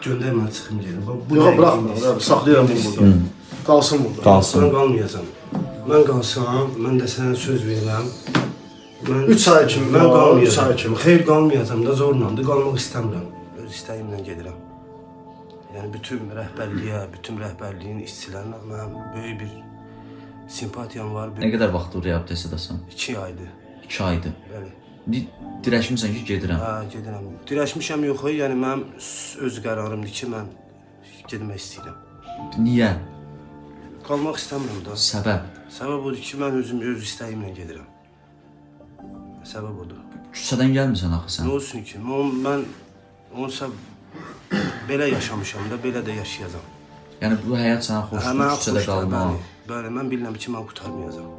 Göndərmə çıxım gedim. Yox, bıraxma, saxlayıram bunu burada. Qalsın burada. Qalsın. Mən qalmayacam. Mən qalsam, mən də sənə söz verirəm. Mən 3 ay kimi, mən qalmayacam. 3 ay kimi. Xeyr, qalmayacam da zorlandı, qalmaq istəmirəm. Öz istəyimlə gedirəm. Yəni bütün rəhbərliyə, bütün rəhbərliyin işçilərinə mənim böyük bir simpatiyam var. Nə qədər vaxt reabilitasiyadasan? 2 aydır. 2 aydır. Bəli. Dirəşmirsən ki, gedirəm. Hə, gedirəm. Dirəşmişəm yox, yəni mənim öz qərarımdır ki, mən getmək istəyirəm. Niyə? Qalmaq istəmirəm da. Səbəb? Səbəb odur ki, mən öz istəyimlə gedirəm. Səbəb odur. Küçədən gəlmirsən axı sən. Nə olsun ki, mən onsa belə yaşamışam da, belə də yaşayacağam. Yəni bu həyat sənə xoşdur, küçədə qalmaq. Bəli, mən bilirəm ki, mən qurtarmayacağam.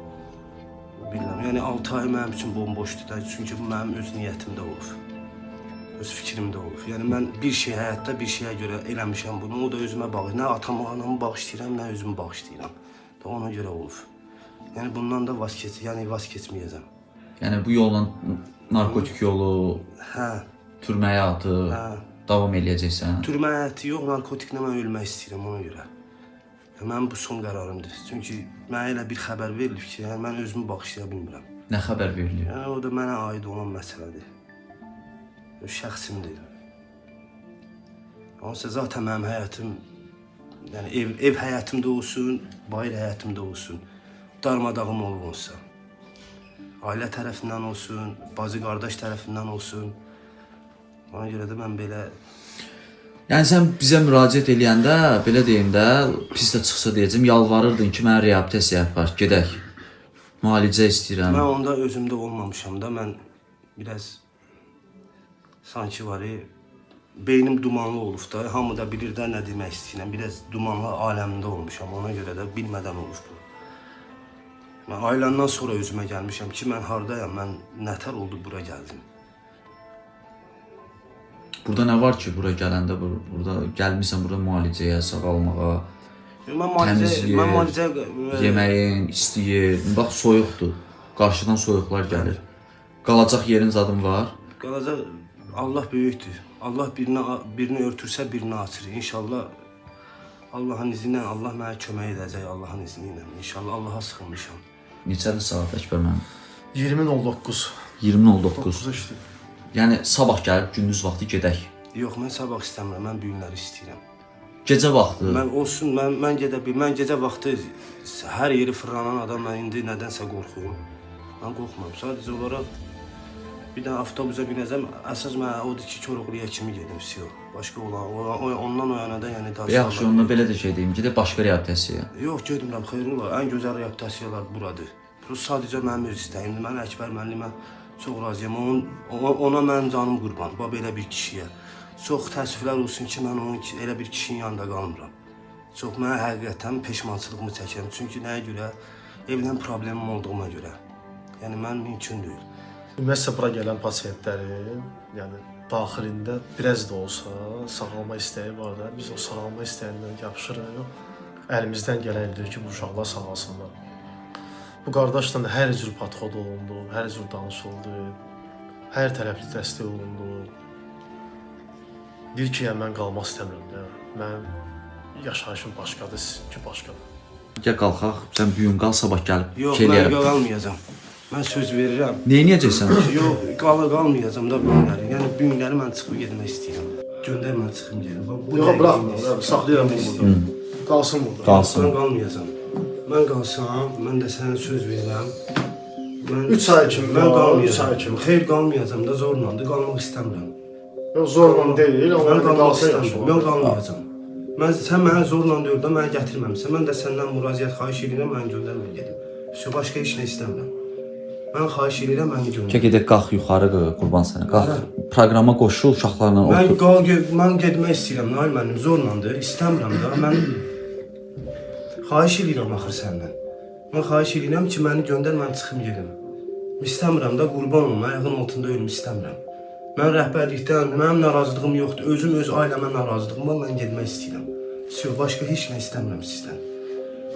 Bilirəm, yəni 6 ay mənim üçün bomboşdur da, çünki bu mənim öz niyyətimdə olub. Öz fikrimdə olub. Yəni mən bir şey həyatda bir şeyə görə eləmişəm bunu, o da özümə bağışlayıram. Nə atamı, anamı bağışlayıram, nə özümü bağışlayıram. Da ona görə olub. Yəni bundan da vaz keçməyəcəm. Yəni bu yolla narkotik yolu, Hə. türmə həyatı davam eləyəcəksən. Türmə həyatı yox, narkotiklə mən ölmək istəyirəm ona görə. Mənim bu son qərarımdır. Çünki mənə elə bir xəbər verilib ki, yəni mən özümü bağışlaya bilmirəm. Nə xəbər verilir? Yəni o da mənə aid olan məsələdir. Şəxsimdir. Onsa zaten mənim həyatım, yəni ev həyatımda olsun, bayır həyatımda olsun, darmadağım olub olsa. Ailə tərəfindən olsun, bacı qardaş tərəfindən olsun. Ona görə də mən belə... Yəni sən bizə müraciət eləyəndə, belə deyim də, pis də çıxsa deyəcəm, yalvarırdın ki, mənə reabilitasiya yapar, gedək. Müalicə istəyirəm. Mən onda özümdə olmamışam da, mən biraz sanki var beynim dumanlı olub da, hamı da bilir də nə demək istəyirəm, biraz dumanlı aləmində olmuşam, ona görə də bilmədən olub bu. Mən ailəndən sonra özümə gəlmişəm ki, mən hardayam, mən nətər oldu bura gəldim. Burada nə var ki, bura gələndə, burada gəlmirsən, burada müalicəyə, sağalmağa, təmizliyə, yeməyin, istəyir, bax soyuqdur, qarşıdan soyuqlar gəlir. Qalacaq yerin zadın var? Qalacaq, Allah böyükdür. Allah birini örtürsə, birini açır. İnşallah Allahın izni ilə, Allah mənə kömək edəcək, Allahın izni ilə. İnşallah Allaha sıxılmışam. Neçədir saat Əkbər mənim? 20:09. 20:09. İşte. Yəni sabah gəlib gündüz vaxtı gedək. Yox, mən sabah istəmirəm, mən bu günləri istəyirəm. Gecə vaxtı? Mən olsun, mən gedə bilməm. Mən gecə vaxtı hər yeri fırlanan adam, mən indi nədənsə qorxuyorum. Mən qorxmuram. Sadəcə olaraq bir dənə avtobusa binəcəm. Əsas mən odur ki, Koroğluya kimi gedim, siyo. Başqa ondan o yana da yəni daha... Yaxşı, onunla belə də şey deyim, gedək başqa reabilitasiyaya. Yox, gedirəm, xeyir olar. Ən gözəl reabilitasiyalar buradır. Sadəcə mənim öz istəyimdir. Mən Əkbər müəllimə çox razıyam. Ona mənim canım qurban, belə bir kişiyə. Çox təəssüflər olsun ki, mən onun elə bir kişinin yanında qalmıram. Çox mənə həqiqətən peşmançılığımı çəkirəm. Çünki nəyə görə? Evlən problemim olduğuna görə. Yəni, mən mümkün deyil. Ümumiyyətlə, bura gələn pasiyentlərin, yəni daxilində biraz da olsa sağalma istəyi var da, biz o sağalma istəyindən yapışırıq. Əlimizdən gələndir ki, bu uşaqlar sağalsınlar. Bu qardaşla hər cür podxod olundu, hər cür danışıldı, hər tərəfli dəstək olundu. Deyir ki, yəni mən qalmaq istəmirəm də. Mən yaşayışım başqadır, sizinki başqadır. Gəl qalxaq, sən bu gün qal, sabah gəlib yox, mən qalmayacam. Mən söz verirəm. Neyniyəcəksən? Yox, qalmayacam da bu günləri. Yəni bu günləri mən çıxıb getmək istəyirəm. Göndər mən çıxım gedim. Yox, bıraxma, saxlayıram bunu burada. Qalsın burada. Qalsın. Mən qalmayacam. Mən qalsam, mən də sənə söz verirəm. 3 ay kimi, mən qalmayacam. 3 ay kimi. Xeyr, qalmayacam da zorlandı, qalmaq istəmirəm. Yox, zorla deyil, Mən qalmaq qalsın istəmirəm, mən qalmayacam. Sən mənə zorla deyil də mənə gətirməmsən. Mən də səndən müraciət xahiş edirəm, mənə göndərmə gedim. Başqa heç nə istəmirəm. Mən xahiş edirəm, məni göndər. Gedək, qalx yuxarı, qurban sənə. Qalx, proqrama qoşul, uşaqlarla otur. Mən getmək istəyirəm, Nail müəllim, zorlandı, istəmirəm da. Mən xahiş edirəm axır səndən. Mən xahiş edirəm ki, məni göndər, mən çıxım gedim. İstəmirəm da, qurban olum, ayağın altında ölüm istəmirəm. Mən rəhbərlikdən, mənim narazılığım yoxdur, özüm öz ailəmə narazılığım var, mən getmək istəyirəm. Başqa heç nə istəmirəm sizdən.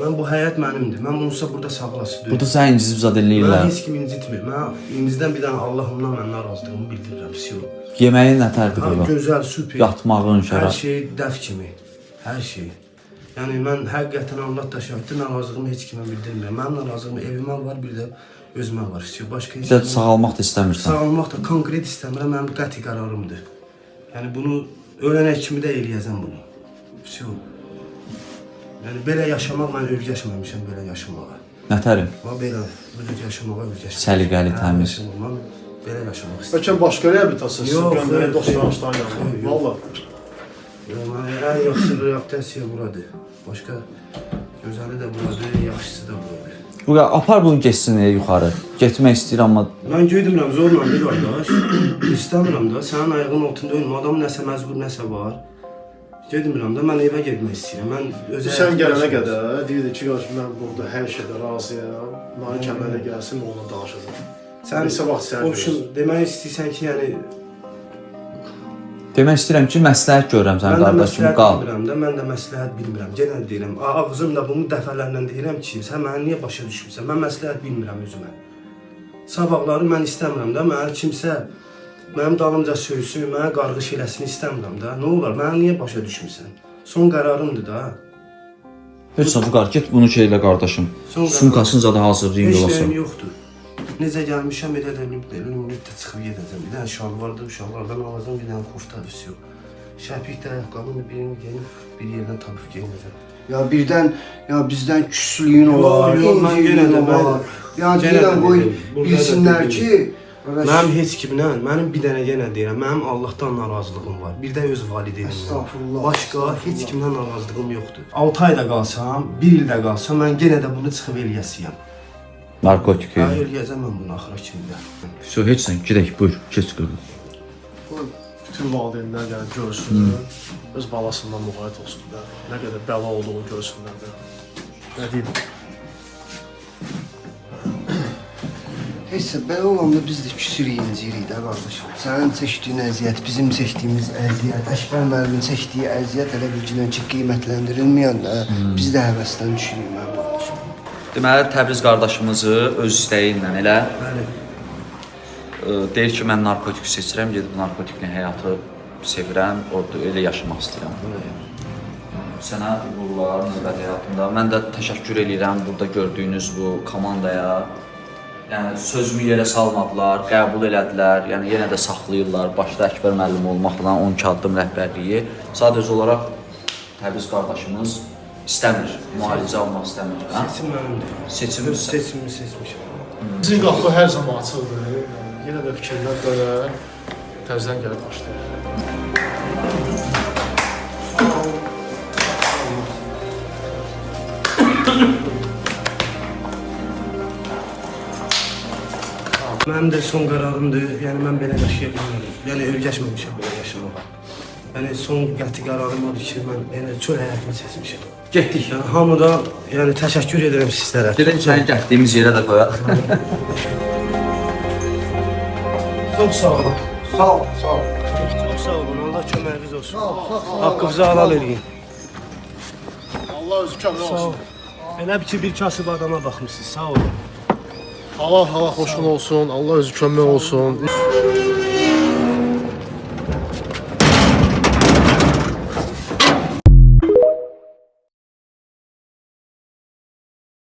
Mən bu həyat mənimdir. Mən bununsa burada sağlası deyil. Burada sən incizib zad Mən eləyirlər. heç kim incitmir. Mən indizdən bir dənə Allahımdan mən narazılığımı bildirirəm. Siyo. Yeməyin nətərdir Ha, burada? gözəl, süper. Yatmağın, Hər şərab. şey dəf kimi. Hər şey. Yəni mən həqiqətən Allah da şahiddir, narazılığımı heç kimə bildirmirəm. Mənim narazılığım evimə var, bir də özümə var. Siyo. Başqa heç Bir də sağalmaq da istəmirsən. sağalmaq da konkret istəmirəm, mənim qəti qərarımdır. Yəni bunu ölənə kimi də eləyəcəm bunu. Siyo. Yəni belə yaşamaq mən öyrəşməmişəm belə yaşamağa. Nətərim? Mən belə yaşamağa öyrəşmişəm. Səliqəli, təmiz. Mən belə yaşamaq istəyirəm. Bəlkə başqa reabilitasiyası Yox, göndərək yox, dostlarınızdan yanına. yox. Valla. Mən ən yaxşı reabilitasiya buradır. Başqa gözəli də buradır, yaxşısı da buradır. Bu apar bunu getsin yuxarı. Getmək istəyir amma Mən gedirəm zorla bir qardaş. İstəmirəm də. Sənin ayağının altında ölmə. Adam nəsə məcbur nəsə var. Gedirəm də mən evə getmək istəyirəm. Mən özə Sən gələnə qədər deyirdi ki, qardaş mən burada hər şeydə razıyam. Nari kəmərə gəlsin, onunla danışacağam. sən Neçə vaxt sən option demək istəyirsən ki, yəni demək istəyirəm ki, məsləhət görürəm sən mən də qardaşım, məsləhət qal. bilmirəm də, mən də məsləhət bilmirəm. Yenə deyirəm, ağzımla bunu dəfələrlə deyirəm ki, sən məni niyə başa düşmürsən? Mən məsləhət bilmirəm özümə. Sabahları mən istəmirəm də, mənə kimsə mənim dalımca söysün, mənə qarğış eləsin istəmirəm də. Nə olar? Məni niyə başa düşmürsən? Son qərarımdır da. Heç nə bu get bunu şeylə qardaşım. Son Sumkasınca da hazırlayın Heç yola nəyim sal. yoxdur. Necə gəlmişəm elə də lümlükdə çıxıb gedəcəm. Bir dənə şalvardır, uşaqlardan alacağam, bir dənə kofta düşüyor. Şəpik də ayaqqabını birini geyinib bir yerdən tapıb geyinəcəm. Ya birdən ya bizdən küslüyün olar. Yox, mən yenə də mən ya yenə deyirəm də qoy dedim, burada da bilsinlər dedim. ki, Mənim heç kimlə, mənim bir dənə yenə deyirəm, mənim Allahdan narazılığım var. Bir də öz valideynimlə. Estağfurullah, Başqa estağfurullah. heç kimdən narazılığım yoxdur. 6 ayda qalsam, 1 ildə qalsam, mən yenə də bunu çıxıb eləyəsiyəm. Narkotik. Hə, eləyəcəm mən bunu axıra kimi də. Heç sən gedək, buyur, keç qırğı. qoy bütün valideynlər yəni görsün, öz balasından müğayət olsun da. Nə qədər bəla olduğunu görsünlər də. Nə deyim? Heç belə olanda biz də küsürük incirik də qardaşım. Sənin çəkdiyin əziyyət, bizim çəkdiyimiz əziyyət, Əkbər müəllimin çəkdiyi əziyyət elə bilginən ki, qiymətləndirilməyəndə biz də həvəsdən düşürük mənim qardaşım. Deməli Təbriz qardaşımızı öz istəyi ilə elə Bəli. deyir ki, mən narkotik seçirəm, gedib narkotiklə həyatı sevirəm, orada elə yaşamaq istəyirəm. Sənə uğurlar növbəti həyatında. Mən də təşəkkür edirəm burada gördüyünüz bu komandaya. Yəni sözümü yerə salmadılar, qəbul elədilər. Yəni yenə də saxlayırlar. Başda Əkbər müəllim olmaqla 12 addım rəhbərliyi. Sadəcə olaraq Təbriz qardaşımız istəmir, müalicə almaq istəmir. Hə? Seçim mənimdir. Seçimimiz Seçimimi seçmişəm. Bizim qapı hər zaman açıqdır. Yəni, yenə də fikirlər görə təzədən gəlib başlayır. Mənim də son qərarımdır. Yəni mən belə yaşaya bilmirəm. Yəni öyrəşməmişəm belə yaşamağa. Yəni son qəti qərarım odur ki, mən yəni çöl həyatını seçmişəm. getdik. Yəni hamıda yəni təşəkkür edirəm sizlərə. Gedək səni getdiyimiz yerə də qoyaq. Çox sağ olun. Sağ ol, sağ ol. Çox sağ olun. Allah köməyiniz olsun. Sağ ol, sağ ol. Haqqınızı halal eləyin. Allah özü kömək Sağ ol. olsun. Elə bir ki bir kasıb adama baxmısınız. Sağ olun. Allah xoşun olsun. Allah özü kömək olsun.